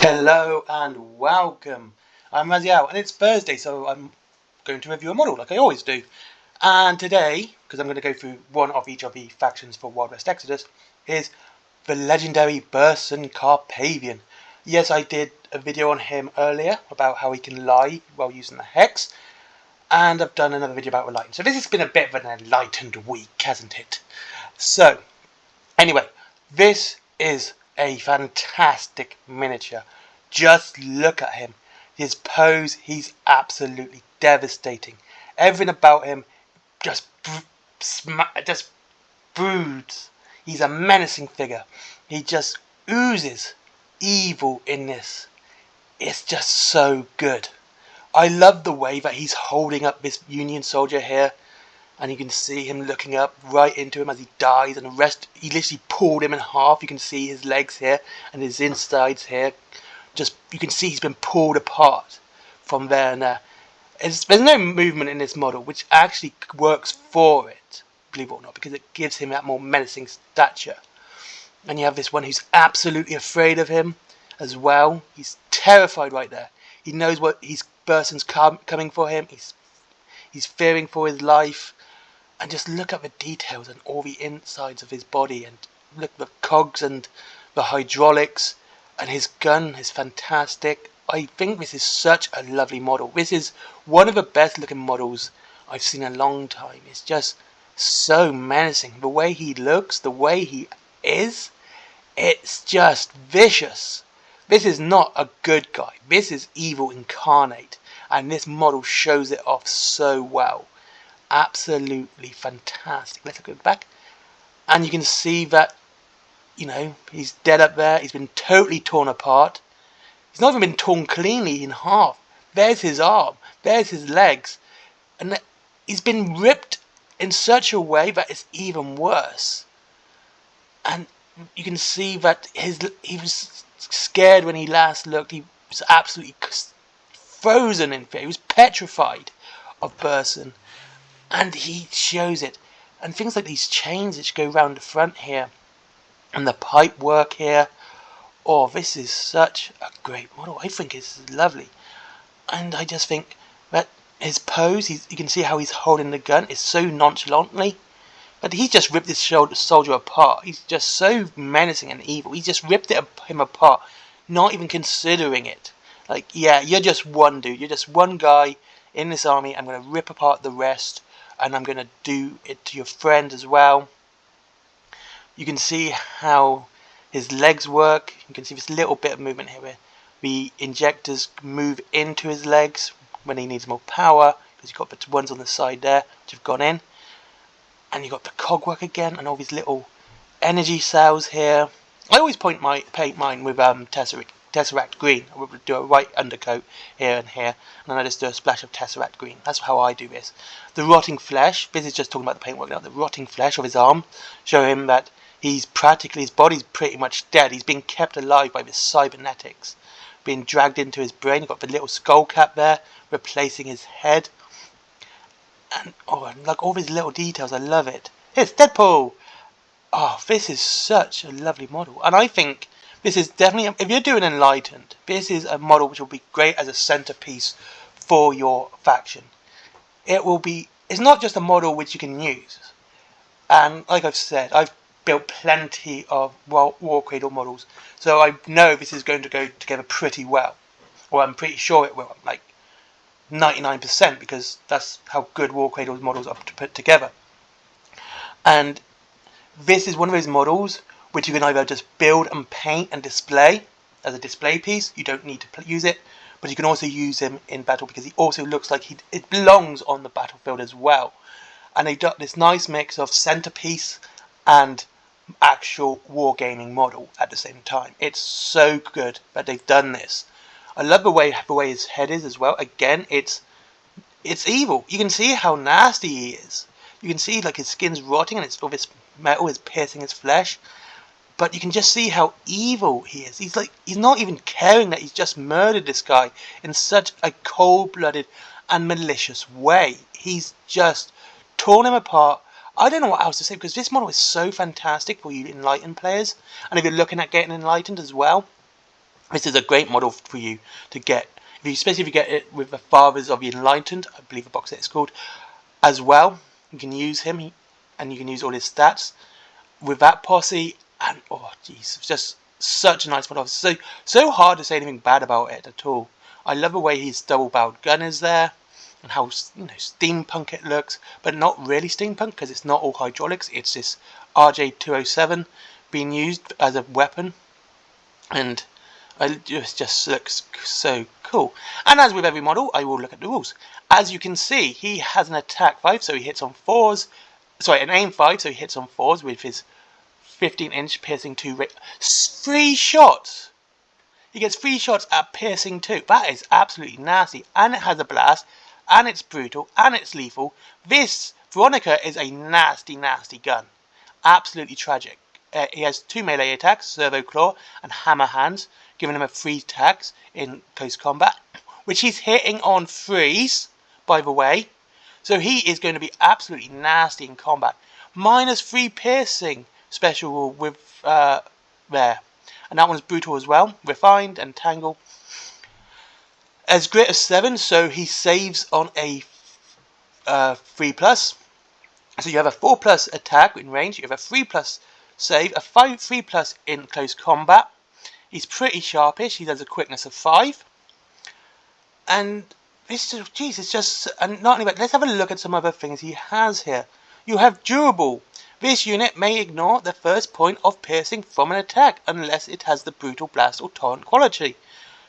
Hello and welcome. I'm Raziel and it's Thursday, so I'm going to review a model like I always do. And today, because I'm going to go through one of each of the factions for Wild West Exodus, is the legendary Burson Carpathian. Yes, I did a video on him earlier about how he can lie while using the Hex, and I've done another video about Enlightened. So this has been a bit of an enlightened week, hasn't it? So, anyway, this is a fantastic miniature. Just look at him. His pose, he's absolutely devastating. Everything about him just broods. He's a menacing figure. He just oozes evil in this. It's just so good. I love the way that he's holding up this Union soldier here, and you can see him looking up right into him as he dies, and the rest, he literally pulled him in half. You can see his legs here and his insides here. You can see he's been pulled apart from there and there. There's no movement in this model, which actually works for it, believe it or not, because it gives him that more menacing stature. And you have this one who's absolutely afraid of him as well. He's terrified right there. He knows what Burson's coming for him. He's fearing for his life. And just look at the details and all the insides of his body, and look at the cogs and the hydraulics, and his gun is fantastic. I think this is such a lovely model. This is one of the best looking models I've seen in a long time. It's just so menacing. The way he looks, the way he is, it's just vicious. This is not a good guy. This is evil incarnate, and this model shows it off so well. Absolutely fantastic. Let's look at the back, and you can see that, you know, he's dead up there. He's been totally torn apart. He's not even been torn cleanly in half. There's his arm, there's his legs, and he's been ripped in such a way that it's even worse. And you can see that he was scared when he last looked. He was absolutely frozen in fear. He was petrified of Burson. And he shows it. And things like these chains which go round the front here, and the pipe work here. Oh, this is such a great model. I think it's lovely. And I just think that his pose, you can see how he's holding the gun, is so nonchalantly. But he's just ripped this soldier apart. He's just so menacing and evil. He just ripped him apart, not even considering it. Like, yeah, you're just one dude. You're just one guy in this army. I'm going to rip apart the rest. And I'm going to do it to your friend as well. You can see how his legs work. You can see this little bit of movement here where the injectors move into his legs when he needs more power, because you've got the ones on the side there which have gone in. And you've got the cog work again, and all these little energy cells here. I always paint mine with Tesseract green. I would do a white undercoat here and here, and then I just do a splash of Tesseract green. That's how I do this. The rotting flesh, this is just talking about the paintwork now. The rotting flesh of his arm show him that his body's pretty much dead. He's being kept alive by the cybernetics, being dragged into his brain. You've got the little skull cap there, replacing his head. And like all these little details, I love it. It's Deadpool! Oh, this is such a lovely model. And I think this is definitely, if you're doing Enlightened, this is a model which will be great as a centerpiece for your faction. It's not just a model which you can use. And like I've said, I've built plenty of War Cradle models, so I know this is going to go together pretty well. Or I'm pretty sure it will, like 99%, because that's how good War Cradle models are to put together. And this is one of those models which you can either just build and paint and display as a display piece. You don't need to use it, but you can also use him in battle, because he also looks like it belongs on the battlefield as well. And they've got this nice mix of centerpiece and actual wargaming model at the same time. It's so good that they've done this. I love the way his head is as well. Again, it's evil. You can see how nasty he is. You can see like his skin's rotting, and all this metal is piercing his flesh. But you can just see how evil he is. He's not even caring that he's just murdered this guy in such a cold-blooded and malicious way. He's just torn him apart. I don't know what else to say, because this model is so fantastic for you Enlightened players. And if you're looking at getting Enlightened as well, This is a great model for you to get, especially if you get it with the Fathers of the Enlightened, I believe the box set is called, as well. You can use him, and you can use all his stats with that posse, and oh jeez, it's just such a nice model. So hard to say anything bad about it at all. I love the way his double-barreled gun is there, and how steampunk it looks, but not really steampunk because it's not all hydraulics. It's this RJ-207 being used as a weapon, and it just looks so cool. And as with every model, I will look at the rules. As you can see, he has an attack 5, so he hits on 4s. Sorry, an aim 5, so he hits on 4s with his 15-inch piercing 2 rate. 3 shots! He gets 3 shots at piercing 2. That is absolutely nasty. And it has a blast, and it's brutal, and it's lethal. This Veronica is a nasty, nasty gun. Absolutely tragic. He has 2 melee attacks, Servo Claw and Hammer Hands, giving him a 3 attacks in close combat, which he's hitting on 3s, by the way. So he is going to be absolutely nasty in combat. -3 piercing special rule with there. And that one's brutal as well. Refined and Tangle. As grit of 7, so he saves on a 3+. So you have a 4+ attack in range. You have a 3+ save, a 3+ in close combat. He's pretty sharpish. He does a quickness of 5. And this is, geez, it's just, and not only that, let's have a look at some other things he has here. You have durable. This unit may ignore the first point of piercing from an attack unless it has the brutal blast or torrent quality.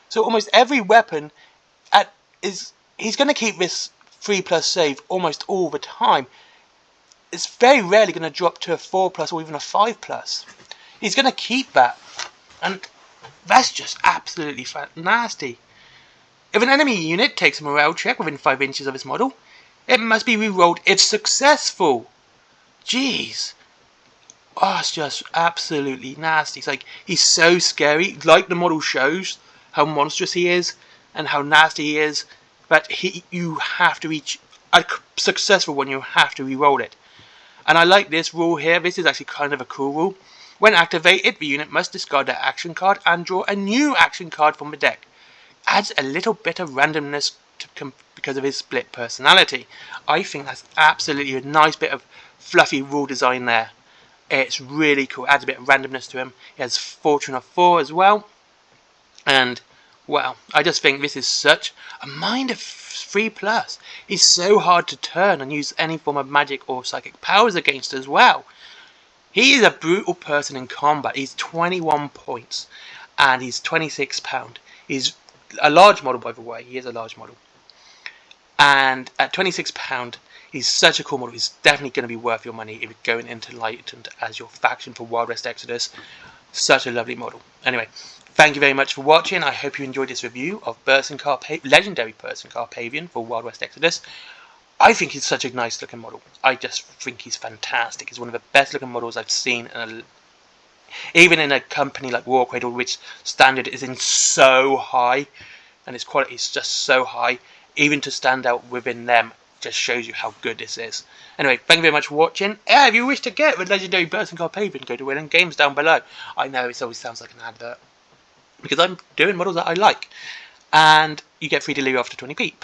So almost every weapon he's going to keep this 3+ save almost all the time. It's very rarely going to drop to a 4+ or even a 5+. He's going to keep that, and that's just absolutely nasty. If an enemy unit takes a morale check within 5 inches of its model, it must be re-rolled if successful. Jeez. Oh, it's just absolutely nasty. It's like, he's so scary. Like the model shows how monstrous he is and how nasty he is, but you have to reach a successful one. You have to re-roll it. And I like this rule here. This is actually kind of a cool rule. When activated, the unit must discard their action card and draw a new action card from the deck. Adds a little bit of randomness because of his split personality. I think that's absolutely a nice bit of fluffy rule design there. It's really cool. Adds a bit of randomness to him. He has Fortune of 4 as well. And, well, I just think this is such a mind of 3+. He's so hard to turn and use any form of magic or psychic powers against as well. He is a brutal person in combat. He's 21 points. And he's £26. He's a large model, by the way. He is a large model. And at £26, he's such a cool model. He's definitely going to be worth your money if you're going into Enlightened as your faction for Wild West Exodus. Such a lovely model. Anyway, thank you very much for watching. I hope you enjoyed this review of legendary Burson Carpathian for Wild West Exodus. I think he's such a nice looking model. I just think he's fantastic. He's one of the best looking models I've seen even in a company like War Cradle, which standard is in so high, and its quality is just so high, even to stand out within them just shows you how good this is. Anyway, thank you very much for watching. If you wish to get the legendary Burson Carpathian, go to William Games down below. I know it always sounds like an advert, because I'm doing models that I like. And you get free delivery after £20.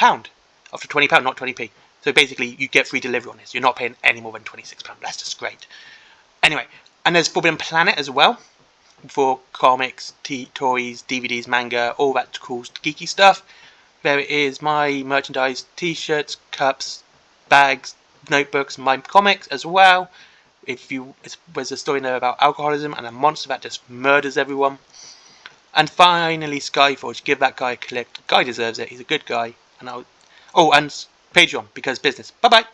After £20, not 20p. So basically, you get free delivery on this. You're not paying any more than £26. That's just great. Anyway, and there's Forbidden Planet as well, for comics, toys, DVDs, manga, all that cool geeky stuff. There it is, my merchandise, t-shirts, cups, bags, notebooks, my comics as well. There's a story there about alcoholism and a monster that just murders everyone. And finally, Skyforge. Give that guy a click. The guy deserves it. He's a good guy. And and Patreon, because business. Bye bye.